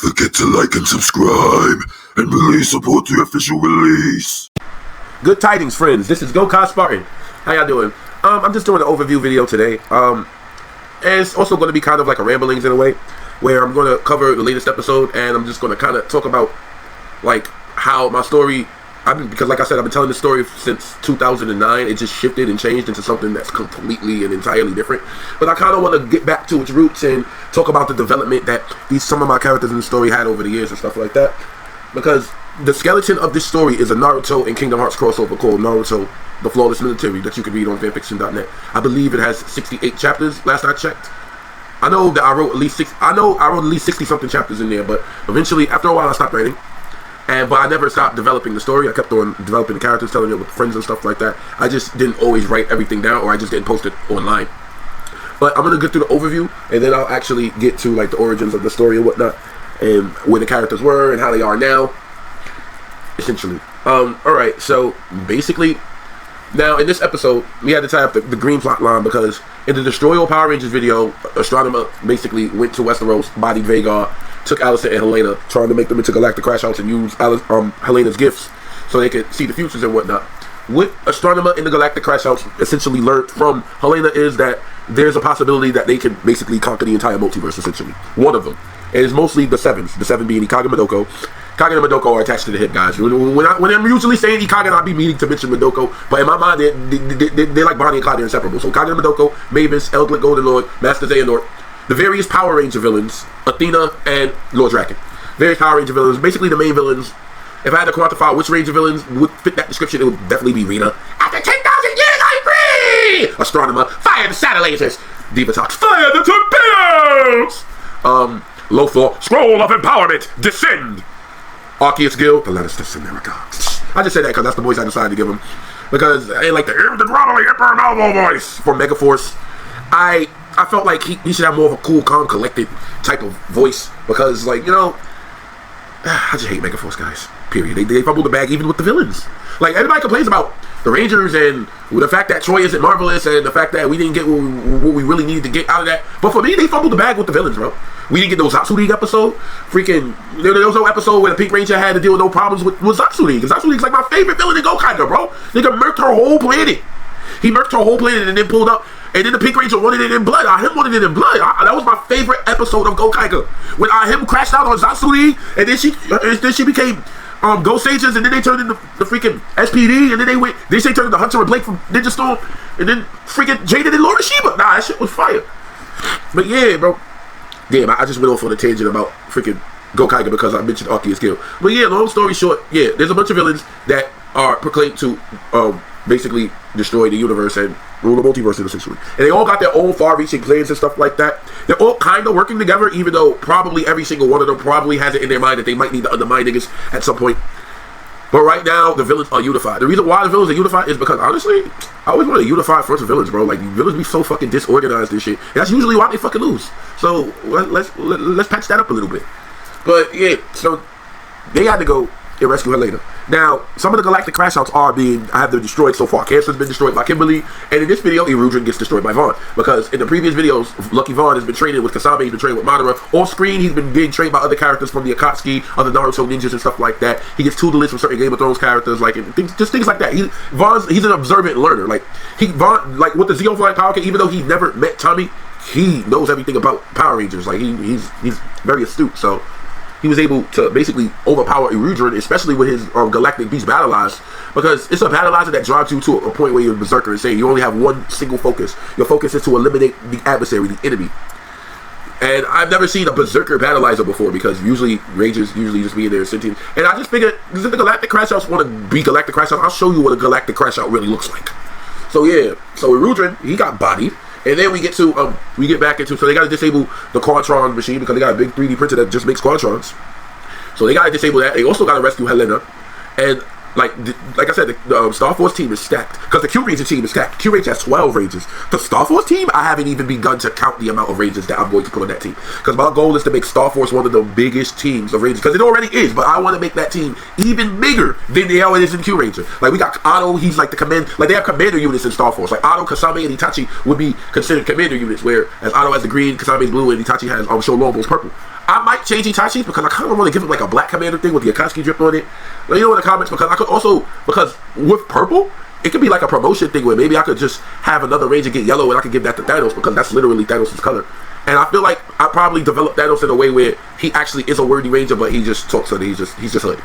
forget to like and subscribe, and please support the official release. Good tidings, friends. This is Go Spartan. How y'all doing? I'm just doing an overview video today. And it's also going to be kind of like a ramblings in a way, where I'm going to cover the latest episode, and I'm just going to kind of talk about like how my story. Because like I said, I've been telling this story since 2009. It just shifted and changed into something that's completely and entirely different. But I kind of want to get back to its roots and talk about the development that some of my characters in the story had over the years and stuff like that. Because the skeleton of this story is a Naruto and Kingdom Hearts crossover called Naruto: The Flawless Military that you can read on fanfiction.net. I believe it has 68 chapters. Last I checked. I know that I wrote at least 60 something chapters in there, but eventually, after a while, I stopped writing. But I never stopped developing the story. I kept on developing the characters, telling it with friends and stuff like that. I just didn't always write everything down, or I just didn't post it online. But I'm going to get through the overview, and then I'll actually get to like the origins of the story and whatnot, and where the characters were and how they are now, essentially. Alright, so basically, now in this episode, we had to tie up the green plot line, because in the Destroy All Power Rangers video, Astronomer basically went to Westeros, bodied Vagar, took Allison and Helena, trying to make them into Galactic Crash House and use Helena's gifts so they could see the futures and whatnot. What Astronomer in the Galactic Crash House essentially learned from Helena is that there's a possibility that they can basically conquer the entire multiverse, essentially. One of them. And it's mostly the sevens. The seven being Ikage and Madoko. Ikage and Madoko are attached to the hip, guys. When I'm usually saying Ikage, I'll be meaning to mention Madoko, but in my mind, they're like Bonnie and Clyde, they're inseparable. So Ikage and Madoko, Mavis, Eldritch Golden Lord, Master Xehanort, the various Power Ranger villains, Athena and Lord Draken. Various Power Ranger villains, basically the main villains. If I had to quantify which Ranger villains would fit that description, it would definitely be Rita. After 10,000 years, I'm free! Astronomer, fire the satellite lasers! Divatox, fire the torpedoes! Lothar, scroll of empowerment, descend! Arceus Guild, the letters descend their regards. I just said that because that's the voice I decided to give him. Because I ain't like the grovelly Emperor Malvo voice for Megaforce. I felt like he should have more of a cool, calm, collected type of voice, because, like, you know, I just hate Megaforce guys, period. They fumbled the bag even with the villains. Like, everybody complains about the Rangers and the fact that Troy isn't marvelous and the fact that we didn't get what we really needed to get out of that. But for me, they fumbled the bag with the villains, bro. We didn't get no Zatsuri episode. Freaking, there was no episode where the Pink Ranger had to deal with no problems with Zatsuri. Because Zatsuri's like my favorite villain in Gokaiger, bro. Nigga murked her whole planet. He murked her whole planet and then pulled up. And then the Pink Ranger wanted it in blood. Ahim wanted it in blood. That was my favorite episode of Gokaiger. When Ahim crashed out on Zatsuri, and then she became Ghost Agents, and then they turned into the freaking SPD, and then they turned into Hunter and Blake from Ninja Storm, and then freaking Jaden and Laura Sheba. Nah, that shit was fire. But yeah, bro. Damn, I just went off on a tangent about freaking Gokaiger because I mentioned Arceus Guild. But yeah, long story short, yeah, there's a bunch of villains that are proclaimed to basically destroy the universe and rule the multiverse, essentially. And they all got their own far-reaching plans and stuff like that. They're all kind of working together, even though probably every single one of them probably has it in their mind that they might need to undermine niggas at some point. But right now, the villains are unified. The reason why the villains are unified is because, honestly, I always want to unify fronts of villains, bro. Like, villains be so fucking disorganized and shit. And that's usually why they fucking lose. So, let's patch that up a little bit. But, yeah, so they had to go and rescue her later. Now, some of the Galactic Crash Outs have been destroyed so far. Cancer's been destroyed by Kimberly, and in this video, Erudrin gets destroyed by Vaughn. Because in the previous videos, Lucky Vaughn has been training with Kasame, he's been training with Madara. Off screen, he's been being trained by other characters from the Akatsuki, other Naruto ninjas and stuff like that. He gets tutelage from certain Game of Thrones characters, like things like that. He's an observant learner. Like Vaughn, like with the Zeo Flying Power Kid, even though he never met Tommy, he knows everything about Power Rangers. Like he's very astute. So he was able to basically overpower Erudrin, especially with his Galactic Beast Battleize, because it's a Battleizer that drives you to a point where you're Berserker and saying you only have one single focus. Your focus is to eliminate the adversary, the enemy. And I've never seen a Berserker Battleizer before, because usually Rangers just be in there sentient. And I just figured, if the Galactic Crash Outs want to be Galactic Crash Outs, I'll show you what a Galactic Crash Out really looks like. So yeah, so Erudrin, he got bodied. And then we get back into, so they got to disable the Quantron machine because they got a big 3D printer that just makes Quantrons. So they got to disable that. They also got to rescue Helena. And like I said, the Star Force team is stacked, because the Q Ranger team is stacked. Q Ranger has 12 Rangers. The Star Force team, I haven't even begun to count the amount of Rangers that I'm going to put on that team, because my goal is to make Star Force one of the biggest teams of Rangers, because it already is, but I want to make that team even bigger than how it is in Q Ranger. Like, we got Otto, he's like the command, like they have commander units in Star Force. Like Otto, Kasame, and Itachi would be considered commander units, where as Otto has the green, Kasame's blue, and Itachi has Show Longbows purple. I might change Itachi's because I kind of want to give him like a Black Commander thing with the Akatsuki drip on it. Let me know in the comments, because I could also, because with purple, it could be like a promotion thing where maybe I could just have another Ranger get yellow and I could give that to Thanos, because that's literally Thanos' color. And I feel like I probably developed Thanos in a way where he actually is a worthy Ranger, but he just talks, and he's just hood.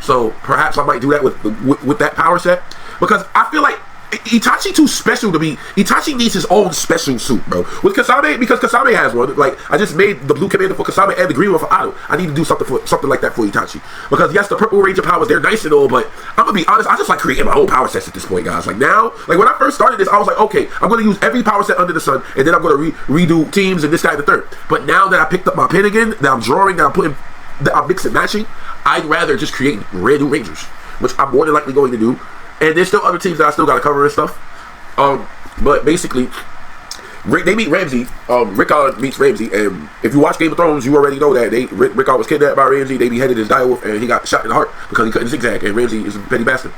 So perhaps I might do that with that power set, because I feel like Itachi too special to be. Itachi needs his own special suit, bro. With Kasame, because Kasame has one. Like, I just made the blue commander for Kasame and the green one for Otto. I need to do something like that for Itachi, because yes, the purple Ranger powers, they're nice and all, but I'm gonna be honest, I just like creating my own power sets at this point, guys. Like now, like when I first started this, I was like, okay, I'm gonna use every power set under the sun, and then I'm gonna redo teams and this, that, and the third. But now that I picked up my pen again, that I'm drawing, that I'm putting, that I'm mixing and matching, I'd rather just create brand new Rangers, which I'm more than likely going to do. And there's still other teams that I still got to cover and stuff. But basically, they meet Ramsey. Rickon meets Ramsey, and if you watch Game of Thrones, you already know that Rickon was kidnapped by Ramsey. They beheaded his direwolf, and he got shot in the heart because he couldn't zigzag. And Ramsey is a petty bastard.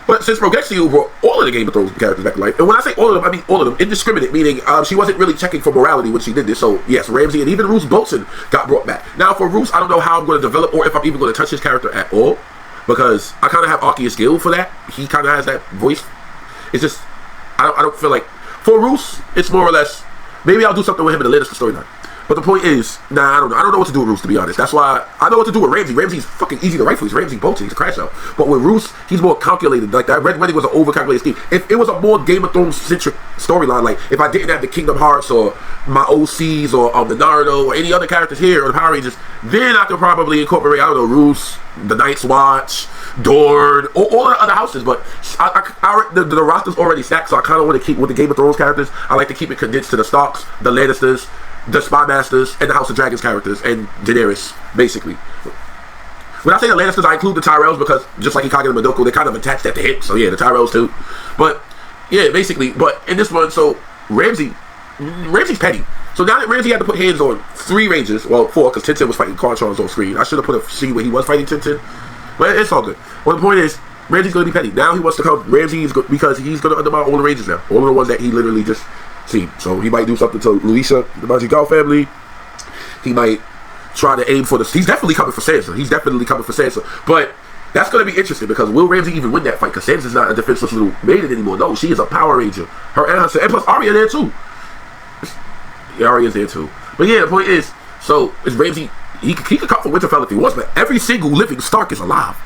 But since Rogexio brought all of the Game of Thrones characters back to life, and when I say all of them, I mean all of them, indiscriminate, meaning she wasn't really checking for morality when she did this. So yes, Ramsey and even Roose Bolton got brought back. Now for Roose, I don't know how I'm going to develop, or if I'm even going to touch his character at all, because I kind of have Arceus Gil for that. He kind of has that voice. It's just, I don't feel like, for Roose, it's more or less, maybe I'll do something with him in the latest storyline. But the point is, I don't know what to do with Roose, to be honest. That's why I know what to do with Ramsey. Ramsey's fucking easy to write for. He's Ramsey Bolton. He's a crash out. But with Roose, he's more calculated. Like, that Red Wedding was an over-calculated scheme. If it was a more Game of Thrones-centric storyline, like if I didn't have the Kingdom Hearts or my OCs or the Naruto or any other characters here or the Power Rangers, then I could probably incorporate, I don't know, Roose, the Night's Watch, Dorn, or all of the other houses. But the roster's already stacked, so I kind of want to keep with the Game of Thrones characters. I like to keep it condensed to the Starks, the Lannisters, the Spy Masters, and the House of Dragons characters, and Daenerys, basically. When I say the Lannisters, I include the Tyrells, because just like Hikage and Madoka, they kind of attached at the hip, so yeah, the Tyrells too. But yeah, basically, but in this one, so Ramsey's petty. So now that Ramsey had to put hands on 3 Rangers, well 4, because Tintin was fighting Cartrons on screen. I should have put a scene where he was fighting Tintin, but it's all good. Well, the point is, Ramsey's going to be petty. Now he wants to come, because he's going to undermine all the Rangers now. All of the ones that he literally just seen. So he might do something to Luisa, the Magical family. He might try to aim for he's definitely coming for Sansa. But that's going to be interesting, because will Ramsey even win that fight? Because Sansa's not a defenseless little maiden anymore. No, she is a Power Ranger. Her and plus Arya there too. Yeah, Arya's there too. But yeah, the point is, so is Ramsey, he could come from Winterfell if he wants, but every single living Stark is alive.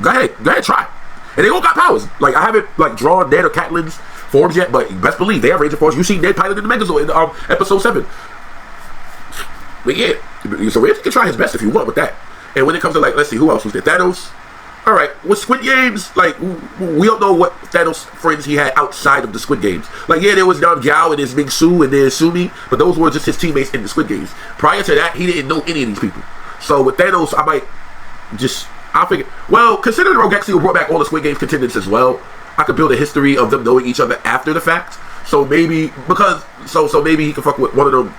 Go ahead, try. And they all got powers. Like, I haven't like drawn Ned or Catelyn's forms yet, but best believe they have Ranger forms. You see Ned piloting the Megazord in episode 7. But yeah, so Ramsey can try his best if you want with that. And when it comes to, like, let's see, who else was there? Thanos. All right, with Squid Games, like, we don't know what Thanos friends he had outside of the Squid Games. Like, yeah, there was Nam Gao and there's Ming Su and there's Sumi, but those were just his teammates in the Squid Games. Prior to that, he didn't know any of these people. So with Thanos, I figure, well, considering Rogexio brought back all the Squid Games contenders as well, I could build a history of them knowing each other after the fact. So maybe, so maybe he can fuck with one of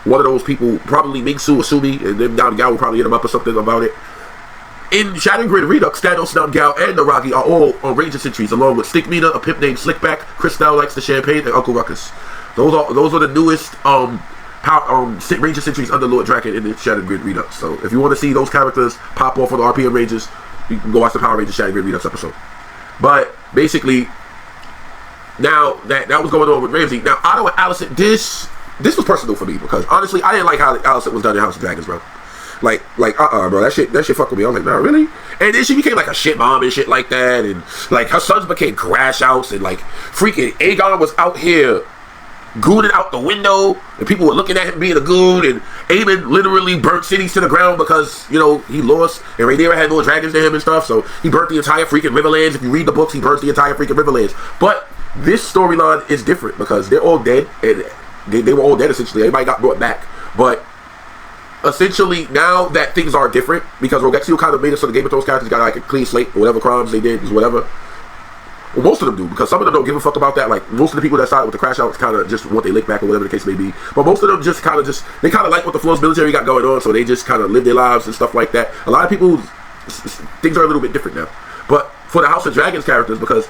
those people, probably Ming Su or Sumi, and then Nam Gao will probably hit him up or something about it. In Shattered Grid Redux, Thanos, Nam Gao, and Naragi are all on Ranger Sentries, along with Stick Mina, a pimp named Slickback, Cristal likes the champagne, and Uncle Ruckus. Those are the newest Ranger Sentries under Lord Draken in the Shattered Grid Redux. So if you want to see those characters pop off on the RPM Rangers, you can go watch the Power Rangers Shattered Grid Redux episode. But basically, now that was going on with Ramsey. Now Otto and Alicent, this was personal for me, because honestly, I didn't like how Alicent was done in House of Dragons, bro. Like, bro, that shit fucked with me. I was like, nah, really? And then she became like a shit mom and shit like that, and like her sons became crash outs, and like freaking Aegon was out here gooning out the window, and people were looking at him being a goon, and Aemon literally burnt cities to the ground because, you know, he lost, and Rhaenyra had more dragons than him and stuff, so he burnt the entire freaking Riverlands. If you read the books, he burnt the entire freaking Riverlands. But this storyline is different, because they're all dead, and they were all dead essentially. Everybody got brought back, but essentially now that things are different, because Rogexio kind of made it so the Game of Thrones characters got like a clean slate for whatever crimes they did, whatever. Well, most of them do, because some of them don't give a fuck about that. Like, most of the people that started with the crash outs kind of just want their lick back or whatever the case may be. But most of them just kind of like what the Florence military got going on, so they just kind of live their lives and stuff like that. A lot of people, things are a little bit different now. But for the House of Dragons characters, because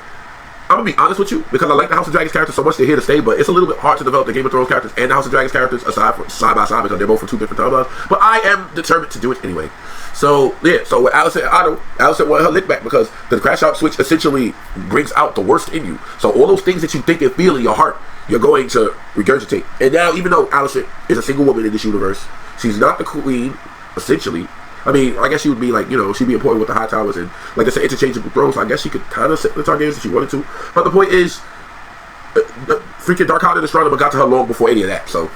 I'm gonna be honest with you, because I like the House of Dragons characters so much, they're here to stay, but it's a little bit hard to develop the Game of Thrones characters and the House of Dragons characters side by side, because they're both from 2 different timelines. But I am determined to do it anyway. So yeah, so with Alicent and Otto, Alicent wanted her lick back because the crash out switch essentially brings out the worst in you. So all those things that you think and feel in your heart, you're going to regurgitate. And now, even though Alicent is a single woman in this universe, she's not the queen, essentially. I mean, I guess she would be like, you know, she'd be important with the High Towers and, like I said, interchangeable thrones. So I guess she could kind of sit the Targaryens if she wanted to. But the point is, the freaking Darkheart and Astronomer got to her long before any of that. So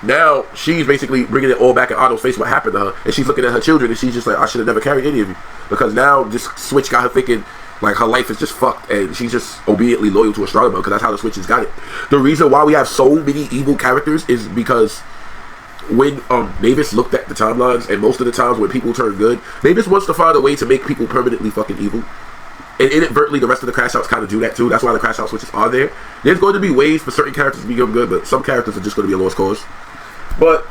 now she's basically bringing it all back in Otto's face what happened to her. And she's looking at her children and she's just like, I should have never carried any of you. Because now this switch got her thinking, like, her life is just fucked, and she's just obediently loyal to Astronomer, because that's how the switch has got it. The reason why we have so many evil characters is because when Mavis looked at the timelines, and most of the times when people turn good, Mavis wants to find a way to make people permanently fucking evil. And inadvertently, the rest of the crash outs kind of do that too. That's why the crash out switches are there. There's going to be ways for certain characters to become good, but some characters are just going to be a lost cause. But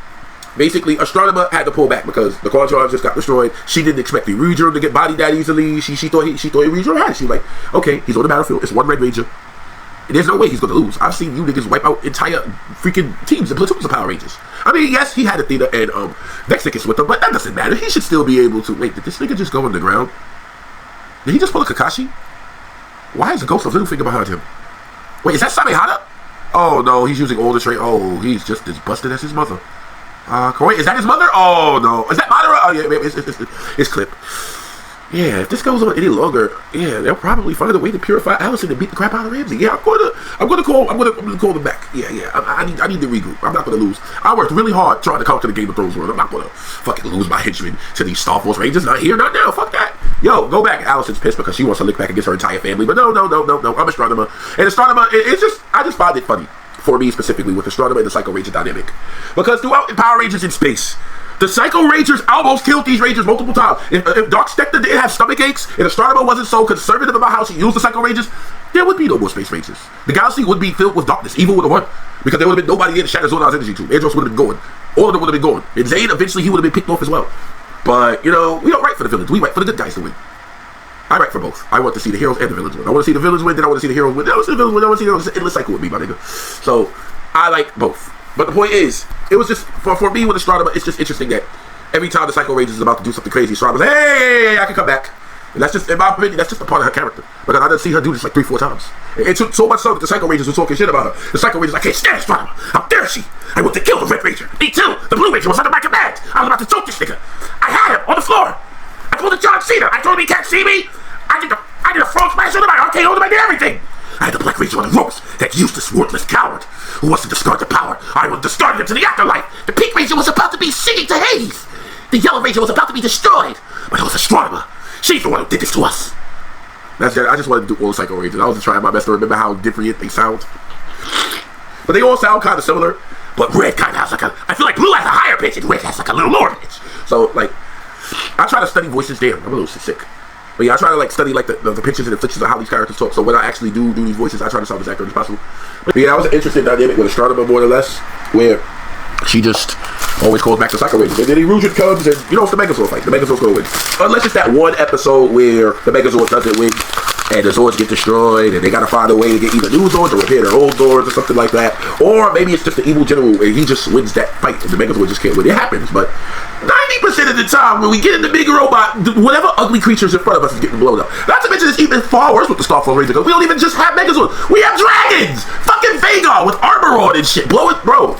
basically, Astronomer had to pull back because the Quantrons just got destroyed. She didn't expect the Region to get bodied that easily. She thought Region had it. She's like, okay, he's on the battlefield. It's one Red Ranger. There's no way he's going to lose. I've seen you niggas wipe out entire freaking teams and platoons of Power Rangers. I mean, yes, he had Athena and Vexicus with him, but that doesn't matter. He should still be able to. Wait, did this nigga just go on the ground? Did he just pull a Kakashi? Why is the ghost of Littlefinger behind him? Wait, is that Samehada? Oh no, he's using all the trait. Oh, he's just as busted as his mother. Wait, is that his mother? Oh no, is that Madara? Oh yeah, it's Clip. Yeah, if this goes on any longer, yeah, they'll probably find a way to purify Alicent and beat the crap out of Ramsay. Yeah, I'm gonna call them back. Yeah, I need to regroup. I'm not gonna lose. I worked really hard trying to conquer the Game of Thrones world. I'm not gonna fucking lose my henchmen to these Star Force Rangers. Not here, not now. Fuck that. Yo, go back. Alicent's pissed because she wants to lick back against her entire family. But no. I'm Astronomer, and Astronomer. I just find it funny. For me specifically, with Astronomer and the Psycho Ranger dynamic, because throughout Power Rangers in space, the Psycho Rangers almost killed these Rangers multiple times. If Dark Spectre didn't have stomach aches, and Astronomer wasn't so conservative about how she used the Psycho Rangers, there would be no more Space Rangers. The galaxy would be filled with darkness. Evil would have won, because there would have been nobody in the Shadow Zonar's energy tube. Andros would have been going. All of them would have been going. And Zane, eventually, he would have been picked off as well. But, you know, we don't write for the villains. We write for the good guys to win. I write for both. I want to see the heroes and the villains win. I want to see the villains win, then I want to see the heroes win. Then I want to see the villains win. I want to see the heroes. It's an endless cycle with me, my nigga. So I like both. But the point is, it was just, for me with Astronomer, it's just interesting that every time the Psycho Rangers is about to do something crazy, Astronomer's like, hey, I can come back. And that's just, in my opinion, that's just a part of her character. Because I done see her do this like 3-4 times. It took so much so that the Psycho Rangers were talking shit about her. The Psycho Rangers, I can't stand Astronomer. How dare she? I want to kill the Red Ranger. Me too. The Blue Ranger was under my command. I was about to choke this nigga. I had him on the floor. I pulled a John Cena. I told him he can't see me. I did a frog smash on him. I RKO'd him. I did everything. I had the Black Ranger on the ropes. That useless, worthless coward who wants to discard the power. I will discard him to the afterlife. The Pink Ranger was about to be singing to Hades. The Yellow Ranger was about to be destroyed. But it was Astronomer. She's the one who did this to us. That's it. I just wanted to do all the Psycho Rangers. I was just trying my best to remember how different they sound. But they all sound kind of similar. But Red kind of has like I feel like Blue has a higher pitch and Red has like a little lower pitch. So, like, I try to study voices. Damn, I'm a little sick. But yeah, I try to like study like the pitches and inflections of how these characters talk. So when I actually do these voices, I try to sound as accurate as possible. But yeah, that was an interesting dynamic with Astronomer more or less, where she just always calls back to Psycho Rangers. And then Erusian comes and, you know, it's the Megazord fight. The Megazord's gonna win. Unless it's that one episode where the Megazord doesn't win and the Zords get destroyed and they gotta find a way to get either new Zords or repair their old Zords or something like that. Or maybe it's just the evil general and he just wins that fight and the Megazord just can't win. It happens, but 90% of the time when we get in the big robot, whatever ugly creatures in front of us is getting blown up. Not to mention it's even far worse with the Starfall Ranger because we don't even just have Megazord. We have dragons! Fucking Vagar with armor on and shit. Blow it, bro.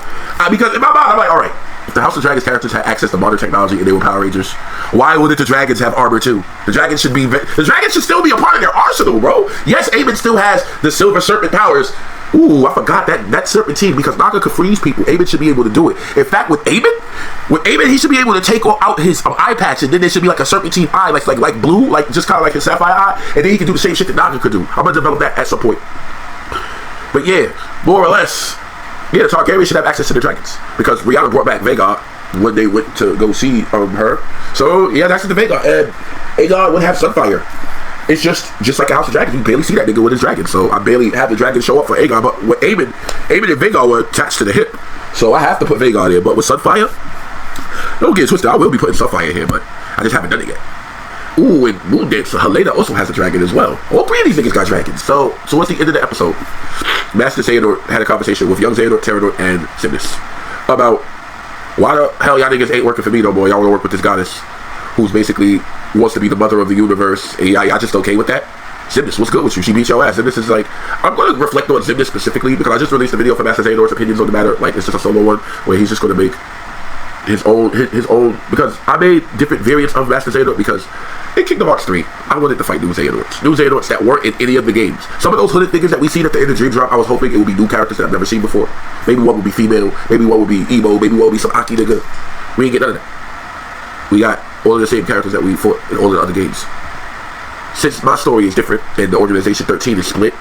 Because in my mind, I'm like, alright, if the House of Dragons characters had access to modern technology and they were Power Rangers, why wouldn't the dragons have armor too? The dragons should still be a part of their arsenal, bro. Yes, Aemon still has the Silver Serpent powers. Ooh, I forgot that serpentine, because Naga could freeze people. Aemon should be able to do it. In fact, with Aemon, he should be able to take out his eye patch, and then there should be like a serpentine eye, like blue, like just kind of like his sapphire eye, and then he can do the same shit that Naga could do. I'm gonna develop that at some point. But yeah, more or less, yeah, the Targaryen should have access to the dragons because Rihanna brought back Vagar when they went to go see her. So he has access to Vagar, and Aegon would have Sunfire. It's just like a House of Dragons. You barely see that nigga with his dragon, so I barely have the dragon show up for Aegon. But with Aemon and Vagar were attached to the hip, so I have to put Vagar there. But with Sunfire, don't get it twisted. I will be putting Sunfire in here, but I just haven't done it yet. Ooh, and Moon Dancer, Helena also has a dragon as well. All three of these niggas got dragons. So what's the end of the episode? Master Xehanort had a conversation with young Xehanort, Terranort, and Xemnas about why the hell y'all niggas ain't working for me no more. Y'all want to work with this goddess who's basically wants to be the mother of the universe, and y'all just okay with that? Xemnas, what's good with you? She beat your ass. Xemnas is like, I'm going to reflect on Xemnas specifically because I just released a video for Master Xehanort's opinions on the matter. Like, it's just a solo one where he's just going to make his own, because I made different variants of Master Xehanort because in Kingdom Hearts 3, I wanted to fight new Xehanorts that weren't in any of the games. Some of those hooded niggas that we seen at the end of Dream Drop, I was hoping it would be new characters that I've never seen before. Maybe one would be female, maybe one would be emo, maybe one would be some Aki nigga. We ain't get none of that. We got all of the same characters that we fought in all of the other games. Since my story is different and the Organization 13 is split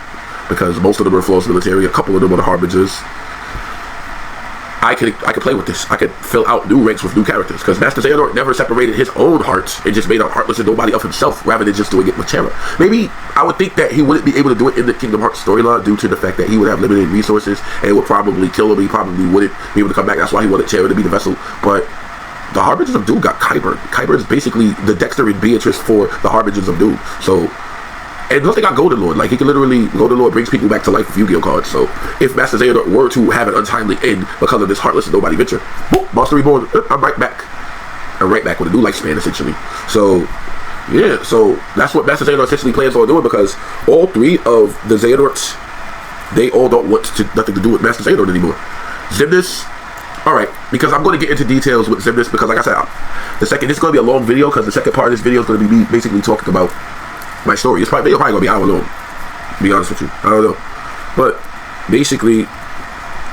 because most of them are Flaw's military, a couple of them are the Harbingers, I could play with this. I could fill out new ranks with new characters because Master Xehanort never separated his own hearts and just made a Heartless and Nobody of himself rather than just doing it with Terra. Maybe I would think that he wouldn't be able to do it in the Kingdom Hearts storyline due to the fact that he would have limited resources and it would probably kill him. He probably wouldn't be able to come back. That's why he wanted Terra to be the vessel. But the Harbingers of Doom got Kyber. Kyber is basically the Dexter and Beatrice for the Harbingers of Doom. So, and plus they got Golden Lord. Like, he can literally, Golden Lord brings people back to life with Yu-Gi-Oh cards. So, if Master Xehanort were to have an untimely end because of this Heartless and Nobody venture, boop, Monster Reborn, I'm right back. I'm right back with a new lifespan, essentially. So, yeah, so that's what Master Xehanort essentially plans on doing because all three of the Xehanorts, they all don't want nothing to do with Master Xehanort anymore. Xemnas, alright, because I'm going to get into details with Xemnas because, like I said, this is going to be a long video because the second part of this video is going to be me basically talking about my story. It's probably going to be an hour long, to be honest with you. I don't know. But basically,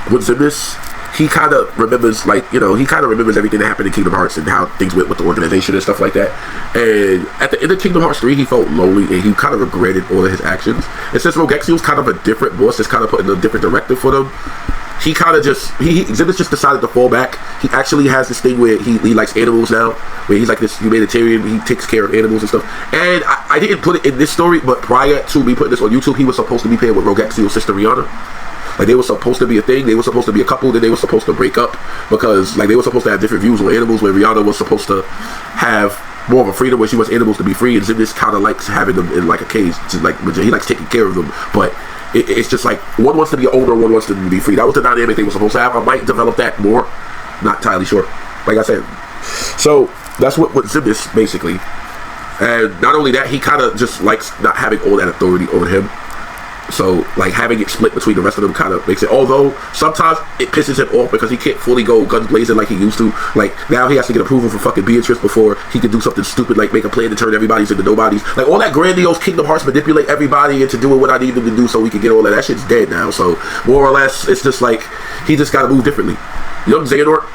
with Xemnas, he kind of remembers, everything that happened in Kingdom Hearts and how things went with the organization and stuff like that. And at the end of Kingdom Hearts 3, he felt lonely and he kind of regretted all of his actions. And since Rogexio's kind of a different boss, it's kind of putting a different directive for them. He kind of just, Xemnas just decided to fall back. He actually has this thing where he likes animals now, where he's like this humanitarian, he takes care of animals and stuff. And I didn't put it in this story, but prior to me putting this on YouTube, he was supposed to be paired with Rogexio's sister Rihanna. Like, they were supposed to be a thing, they were supposed to be a couple, then they were supposed to break up, because, like, they were supposed to have different views on animals, where Rihanna was supposed to have more of a freedom, where she wants animals to be free, and Xemnas kind of likes having them in, like, a cage. Just like, he likes taking care of them, but it's just like, one wants to be older, one wants to be free. That was the dynamic they were supposed to have. I might develop that more. Not entirely sure. Like I said. So, that's what Xemnas, basically. And not only that, he kind of just likes not having all that authority over him. So, like, having it split between the rest of them kind of makes it, although sometimes it pisses him off because he can't fully go guns blazing like he used to. Like, now he has to get approval from fucking Beatrice before he can do something stupid like make a plan to turn everybody's into nobodies. Like, all that grandiose Kingdom Hearts manipulate everybody into doing what I need them to do so we can get all that shit's dead now. So, more or less, it's just like, he just gotta move differently. Young Xehanort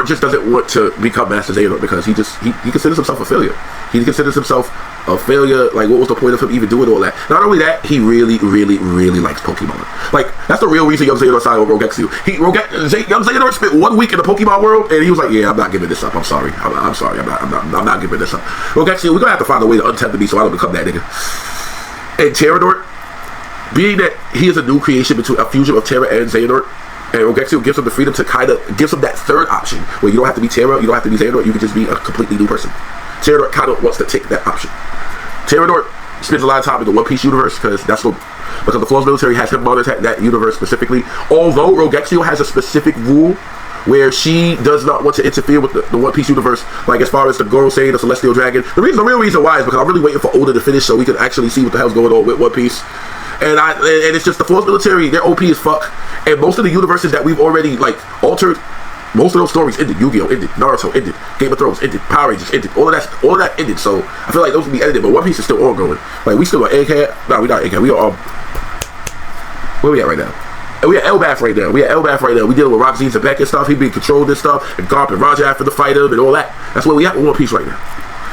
just doesn't want to become Master Xehanort because he considers himself a failure. He considers himself a failure. Like, what was the point of him even doing all that? Not only that, he really, really, really likes Pokemon. Like, that's the real reason Young Xehanort signed with Rogexio. Young Xehanort spent 1 week in the Pokemon world, and he was like, "Yeah, I'm not giving this up. I'm sorry. I'm sorry. I'm not giving this up." Rogexio, we're gonna have to find a way to untether me so I don't become that nigga. And Terranort, being that he is a new creation between a fusion of Terra and Xehanort, and Rogexio gives him the freedom to kind of gives him that third option where you don't have to be Terra, you don't have to be Xehanort, you can just be a completely new person. Terranort kind of wants to take that option. Terranort spends a lot of time in the One Piece universe because the Flaw's military has him monitor that universe specifically. Although Rogexio has a specific rule where she does not want to interfere with the One Piece universe, like as far as the Gorosei, the Celestial Dragon. The real reason why is because I'm really waiting for Oda to finish so we can actually see what the hell's going on with One Piece. And it's just the Flaw's military, they're OP as fuck. And most of the universes that we've already like altered, most of those stories ended. Yu-Gi-Oh ended, Naruto ended, Game of Thrones ended, Power Rangers ended, all of that ended. So I feel like those can be edited, but One Piece is still ongoing. Like, we still are Egghead. No, we're not Egghead. We are where we at right now? And we at Elbaf right now. We dealing with Roxy and Zebek and stuff. He being controlled and stuff, and Garp and Raja after the fight him and all that. That's where we at with One Piece right now.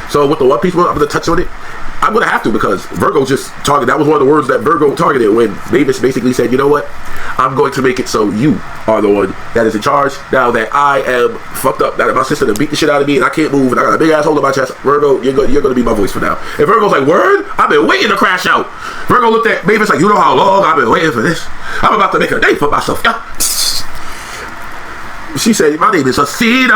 So with the One Piece world, I'm gonna touch on it. I'm gonna have to because Virgo just targeted. That was one of the words that Virgo targeted when Mavis basically said, "You know what? I'm going to make it so you are the one that is in charge. Now that I am fucked up, now that my sister done beat the shit out of me and I can't move and I got a big ass hole in my chest, Virgo, you're going to be my voice for now." And Virgo's like, "Word? I've been waiting to crash out." Virgo looked at Mavis like, "You know how long I've been waiting for this? I'm about to make a name for myself." She said, my name is Athena,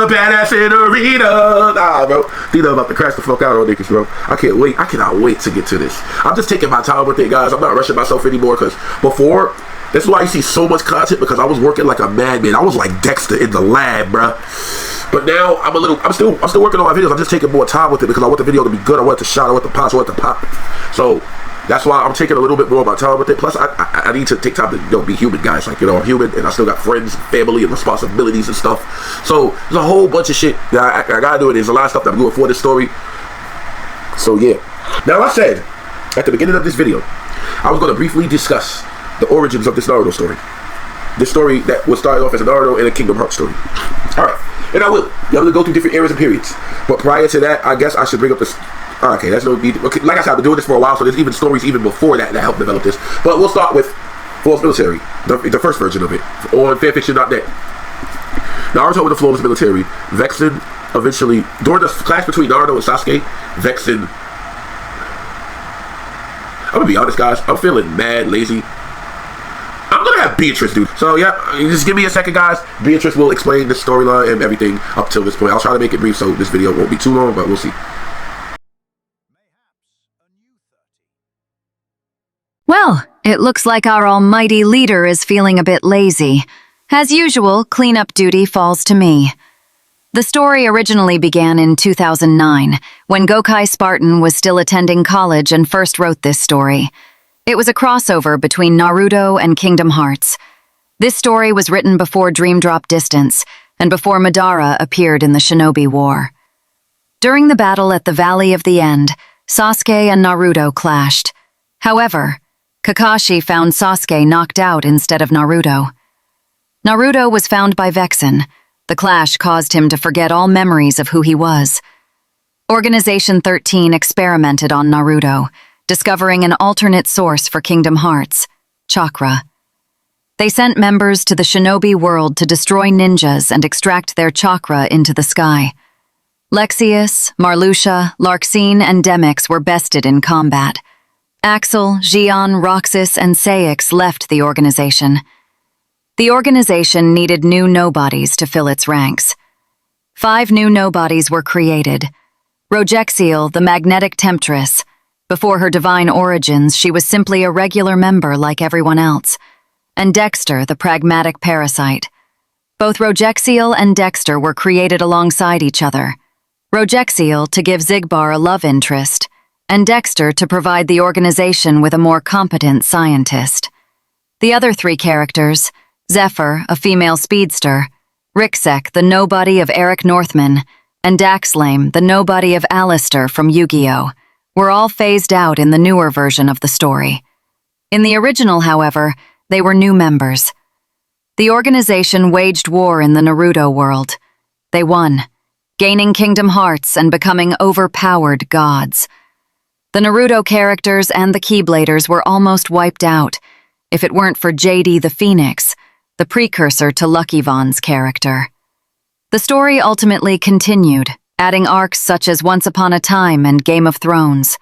badass in arena. Nah, bro. Athena about to crash the fuck out on niggas, bro. I can't wait. I cannot wait to get to this. I'm just taking my time with it, guys. I'm not rushing myself anymore, because before, that's why you see so much content, because I was working like a madman. I was like Dexter in the lab, bro. But now I'm still working on my videos. I'm just taking more time with it, because I want the video to be good. I want it to shine. I want the punch. I want it to pop. So that's why I'm taking a little bit more of my time with it. Plus, I need to take time to be human, guys. Like, I'm human, and I still got friends, family, and responsibilities and stuff. So there's a whole bunch of shit that I gotta do. There's a lot of stuff that I'm doing for this story. So yeah. Now, I said at the beginning of this video, I was gonna briefly discuss the origins of this Naruto story. This story that was started off as a Naruto and a Kingdom Hearts story. Alright, and I will. I'm going to go through different eras and periods. But prior to that, I guess I should bring up this. Okay, that's no need. Okay, like I said, I've been doing this for a while, so there's even stories even before that helped develop this. But we'll start with Flawless Military, the first version of it, on fanfiction.net. Naruto with the Flawless Military. Vexen eventually, during the clash between Naruto and Sasuke, Vexen. I'm going to be honest, guys. I'm feeling mad lazy. I'm gonna have Beatrice, dude. So yeah, just give me a second, guys. Beatrice will explain the storyline and everything up till this point. I'll try to make it brief so this video won't be too long, but we'll see. Well, it looks like our almighty leader is feeling a bit lazy. As usual, cleanup duty falls to me. The story originally began in 2009, when Gokai Spartan was still attending college and first wrote this story. It was a crossover between Naruto and Kingdom Hearts. This story was written before Dream Drop Distance and before Madara appeared in the Shinobi War. During the battle at the Valley of the End, Sasuke and Naruto clashed. However, Kakashi found Sasuke knocked out instead of Naruto. Naruto was found by Vexen. The clash caused him to forget all memories of who he was. Organization 13 experimented on Naruto, discovering an alternate source for Kingdom Hearts, chakra. They sent members to the Shinobi world to destroy ninjas and extract their chakra into the sky. Lexius, Marluxia, Larxene, and Demyx were bested in combat. Axel, Xion, Roxas, and Saix left the organization. The organization needed new nobodies to fill its ranks. 5 new nobodies were created. Rogexiel, the magnetic temptress. Before her divine origins, she was simply a regular member like everyone else. And Dexter, the pragmatic parasite. Both Rogexiel and Dexter were created alongside each other. Rogexiel to give Xigbar a love interest, and Dexter to provide the organization with a more competent scientist. The other 3 characters, Zephyr, a female speedster, Rixek, the nobody of Eric Northman, and Daxlame, the nobody of Alistair from Yu-Gi-Oh!, were all phased out in the newer version of the story. In the original, however, they were new members. The organization waged war in the Naruto world. They won, gaining Kingdom Hearts and becoming overpowered gods. The Naruto characters and the Keybladers were almost wiped out, if it weren't for JD the Phoenix, the precursor to Lucky Von's character. The story ultimately continued, adding arcs such as Once Upon a Time and Game of Thrones.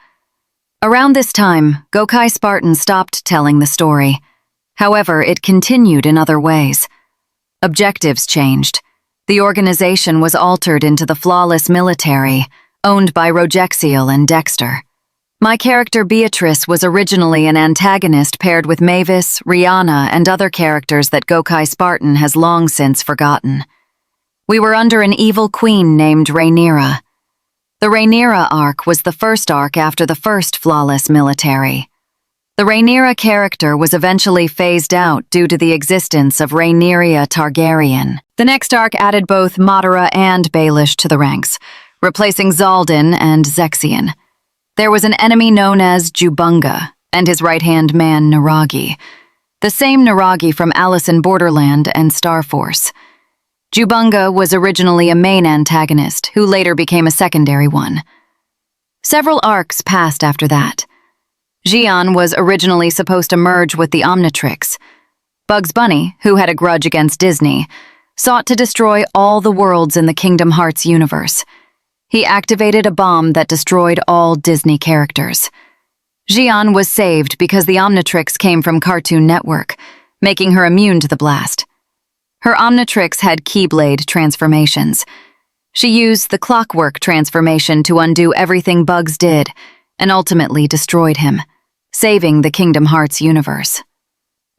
Around this time, Gokai Spartan stopped telling the story. However, it continued in other ways. Objectives changed. The organization was altered into the Flawless Military, owned by Rogexiel and Dexter. My character Beatrice was originally an antagonist paired with Mavis, Rihanna, and other characters that Gokai Spartan has long since forgotten. We were under an evil queen named Rhaenyra. The Rhaenyra arc was the first arc after the first Flawless Military. The Rhaenyra character was eventually phased out due to the existence of Rhaenyra Targaryen. The next arc added both Madara and Baelish to the ranks, replacing Zaldin and Zexion. There was an enemy known as Jubunga, and his right-hand man Naragi, the same Naragi from Alice in Borderland and Star Force. Jubunga was originally a main antagonist, who later became a secondary one. Several arcs passed after that. Xion was originally supposed to merge with the Omnitrix. Bugs Bunny, who had a grudge against Disney, sought to destroy all the worlds in the Kingdom Hearts universe. He activated a bomb that destroyed all Disney characters. Xion was saved because the Omnitrix came from Cartoon Network, making her immune to the blast. Her Omnitrix had Keyblade transformations. She used the Clockwork transformation to undo everything Bugs did, and ultimately destroyed him, saving the Kingdom Hearts universe.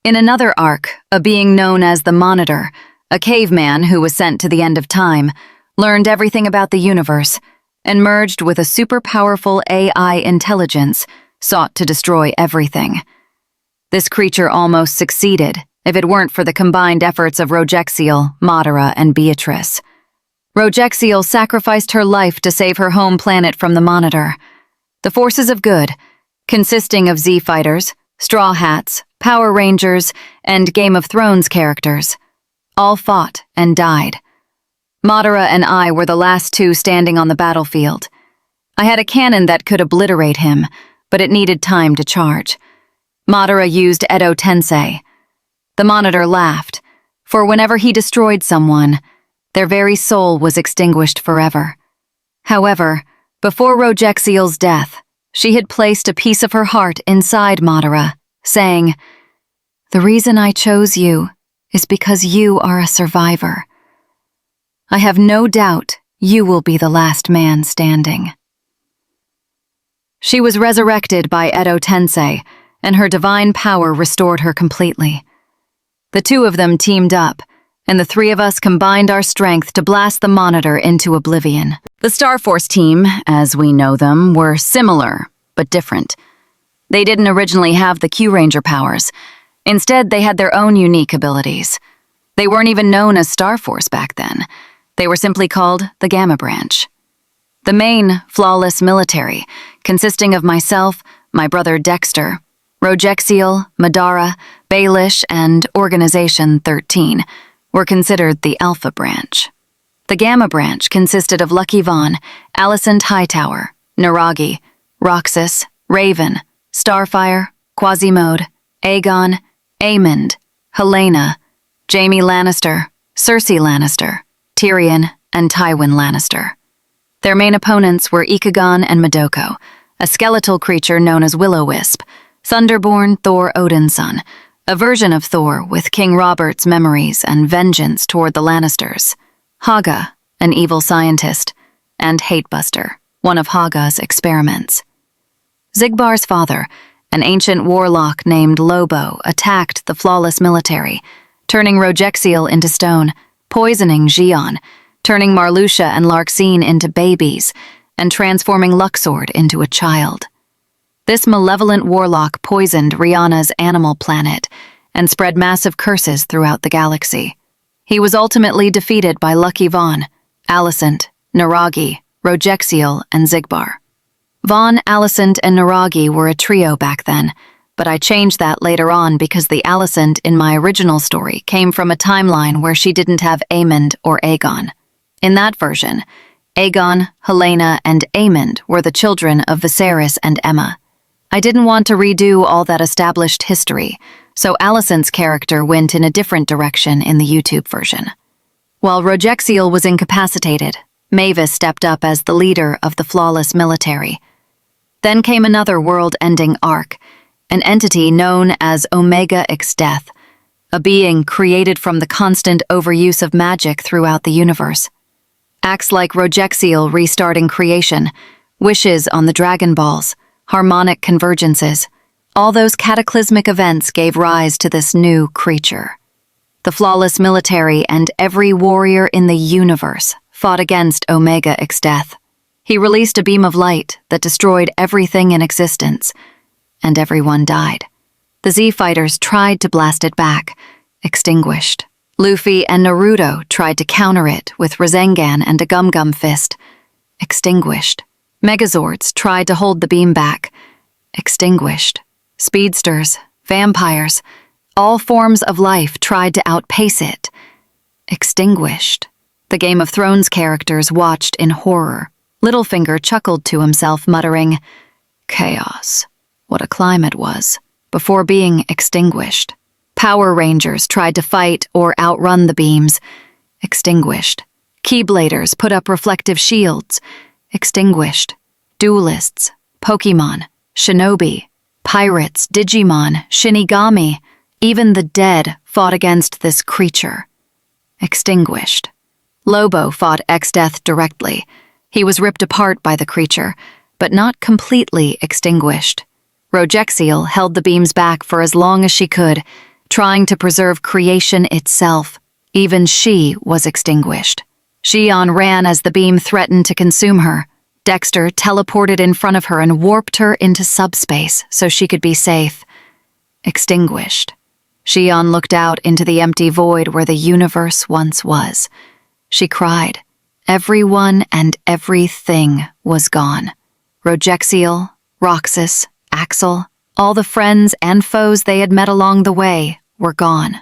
In another arc, a being known as the Monitor, a caveman who was sent to the end of time, learned everything about the universe, and merged with a super-powerful AI intelligence, sought to destroy everything. This creature almost succeeded, if it weren't for the combined efforts of Rogexiel, Madara, and Beatrice. Rogexiel sacrificed her life to save her home planet from the Monitor. The forces of good, consisting of Z-Fighters, Straw Hats, Power Rangers, and Game of Thrones characters, all fought and died. Madara and I were the last two standing on the battlefield. I had a cannon that could obliterate him, but it needed time to charge. Madara used Edo Tensei. The Monitor laughed, for whenever he destroyed someone, their very soul was extinguished forever. However, before Rogexiel's death, she had placed a piece of her heart inside Madara, saying, "The reason I chose you is because you are a survivor. I have no doubt you will be the last man standing." She was resurrected by Edo Tensei, and her divine power restored her completely. The two of them teamed up, and the three of us combined our strength to blast the Monitor into oblivion. The Star Force team, as we know them, were similar, but different. They didn't originally have the Q-Ranger powers. Instead, they had their own unique abilities. They weren't even known as Star Force back then. They were simply called the Gamma Branch. The main, flawless military, consisting of myself, my brother Dexter, Rogexiel, Madara, Baelish, and Organization 13, were considered the Alpha Branch. The Gamma Branch consisted of Lucky Vaughn, Alicent Hightower, Naragi, Roxas, Raven, Starfire, Quasimodo, Aegon, Aemond, Helena, Jaime Lannister, Cersei Lannister, Tyrion, and Tywin Lannister. Their main opponents were Ikagon and Madoko, a skeletal creature known as Will-O-Wisp, Thunderborn Thor Odin's son, a version of Thor with King Robert's memories and vengeance toward the Lannisters, Haga, an evil scientist, and Hatebuster, one of Haga's experiments. Zigbar's father, an ancient warlock named Lobo, attacked the flawless military, turning Rogexiel into stone, poisoning Xeon, turning Marluxia and Larxene into babies, and transforming Luxord into a child. This malevolent warlock poisoned Rihanna's animal planet and spread massive curses throughout the galaxy. He was ultimately defeated by Lucky Vaughn, Alicent, Naragi, Rogexiel, and Zigbar. Vaughn, Alicent, and Naragi were a trio back then, but I changed that later on because the Alicent in my original story came from a timeline where she didn't have Aemond or Aegon. In that version, Aegon, Helena, and Aemond were the children of Viserys and Aemma. I didn't want to redo all that established history, so Alicent's character went in a different direction in the YouTube version. While Rogexiel was incapacitated, Mavis stepped up as the leader of the flawless military. Then came another world-ending arc, an entity known as Omega X Death, a being created from the constant overuse of magic throughout the universe. Acts like Rogexiel restarting creation, wishes on the Dragon Balls, harmonic convergences, all those cataclysmic events gave rise to this new creature. The flawless military and every warrior in the universe fought against Omega X Death. He released a beam of light that destroyed everything in existence, and everyone died. The Z-Fighters tried to blast it back, extinguished. Luffy and Naruto tried to counter it with Rasengan and a Gum Fist, extinguished. Megazords tried to hold the beam back, extinguished. Speedsters, vampires, all forms of life tried to outpace it, extinguished. The Game of Thrones characters watched in horror. Littlefinger chuckled to himself, muttering, "Chaos, what a climb it was," before being extinguished. Power Rangers tried to fight or outrun the beams, extinguished. Keybladers put up reflective shields, extinguished. Duelists, Pokemon, Shinobi, pirates, Digimon, Shinigami, even the dead fought against this creature. extinguished. Lobo fought X-Death directly. He was ripped apart by the creature, but not completely extinguished. Rogexiel held the beams back for as long as she could, trying to preserve creation itself. Even she was extinguished. Xehanort ran as the beam threatened to consume her. Dexter teleported in front of her and warped her into subspace so she could be safe. Extinguished. Xehanort looked out into the empty void where the universe once was. She cried. Everyone and everything was gone. Rogexiel, Roxas, Axel, all the friends and foes they had met along the way were gone.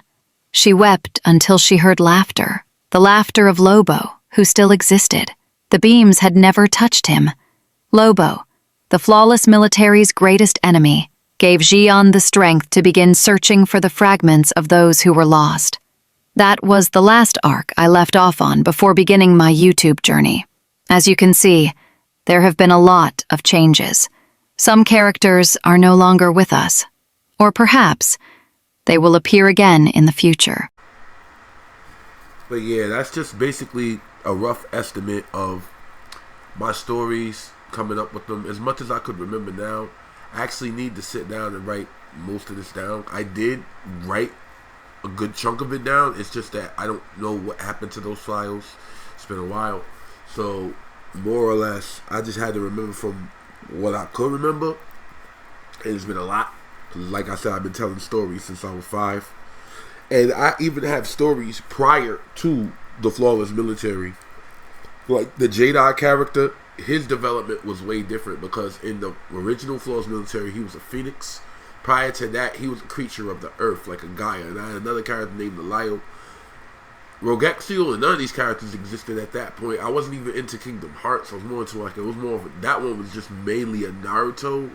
She wept until she heard laughter, the laughter of Lobo, who still existed. The beams had never touched him. Lobo, the flawless military's greatest enemy, gave Xehanort the strength to begin searching for the fragments of those who were lost. That was the last arc I left off on before beginning my YouTube journey. As you can see, there have been a lot of changes. Some characters are no longer with us, or perhaps they will appear again in the future. But yeah, that's just basically a rough estimate of my stories, coming up with them as much as I could remember now. I actually need to sit down and write most of this down. I did write a good chunk of it down. It's just that I don't know what happened to those files. It's been a while. So, more or less, I just had to remember from what I could remember. And it's been a lot. Like I said, I've been telling stories since I was 5. And I even have stories prior to the Flawless Military. Like, the Jedi character, his development was way different because in the original Flawless Military, he was a phoenix. Prior to that, he was a creature of the earth, like a Gaia. And I had another character named Lyle. Rogexiel and none of these characters existed at that point. I wasn't even into Kingdom Hearts. I was more into like, it was more of a, that one was just mainly a Naruto.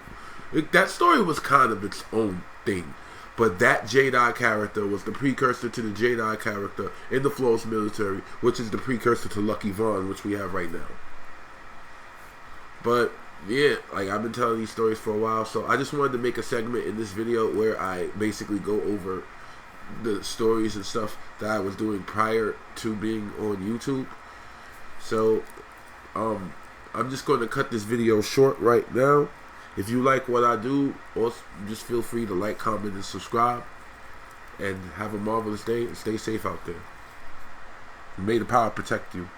That story was kind of its own thing. But that Jedi character was the precursor to the Jedi character in the Flawless Military, which is the precursor to Lucky Vaughn, which we have right now. But yeah, like I've been telling these stories for a while, so I just wanted to make a segment in this video where I basically go over the stories and stuff that I was doing prior to being on YouTube. So I'm just going to cut this video short right now. If you like what I do, also just feel free to like, comment, and subscribe. And have a marvelous day and stay safe out there. May the power protect you.